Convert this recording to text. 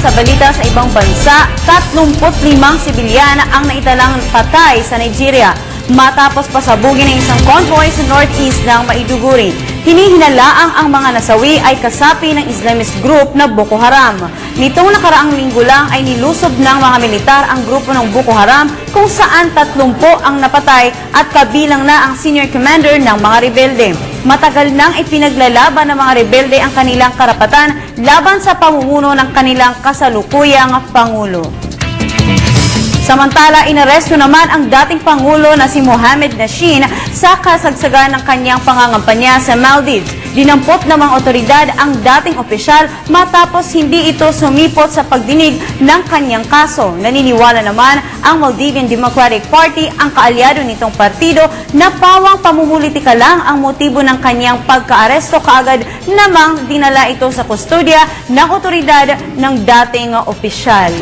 sa balita sa ibang bansa, 35 sibilyan ang naitalang patay sa Nigeria matapos pasabugin ng isang convoy sa northeast ng Maiduguri. Hinihinalaang ang mga nasawi ay kasapi ng Islamist group na Boko Haram. Nitong nakaraang linggo lang ay nilusob ng mga militar ang grupo ng Boko Haram kung saan 30 ang napatay at kabilang na ang senior commander ng mga rebelde. Matagal nang ipinaglalaban ng mga rebelde ang kanilang karapatan laban sa pamumuno ng kanilang kasalukuyang Pangulo. Samantala, inaresto naman ang dating Pangulo na si Mohamed Nasheed sa kasagsagan ng kanyang pangangampanya sa Maldives. Dinampot ng mga otoridad ang dating opisyal matapos hindi ito sumipot sa pagdinig ng kanyang kaso. Naniniwala naman ang Maldivian Democratic Party, ang kaalyado nitong partido, na pawang pamumulitika lang ang motibo ng kanyang pagkaaresto, kaagad namang dinala ito sa kustodya ng otoridad ng dating opisyal.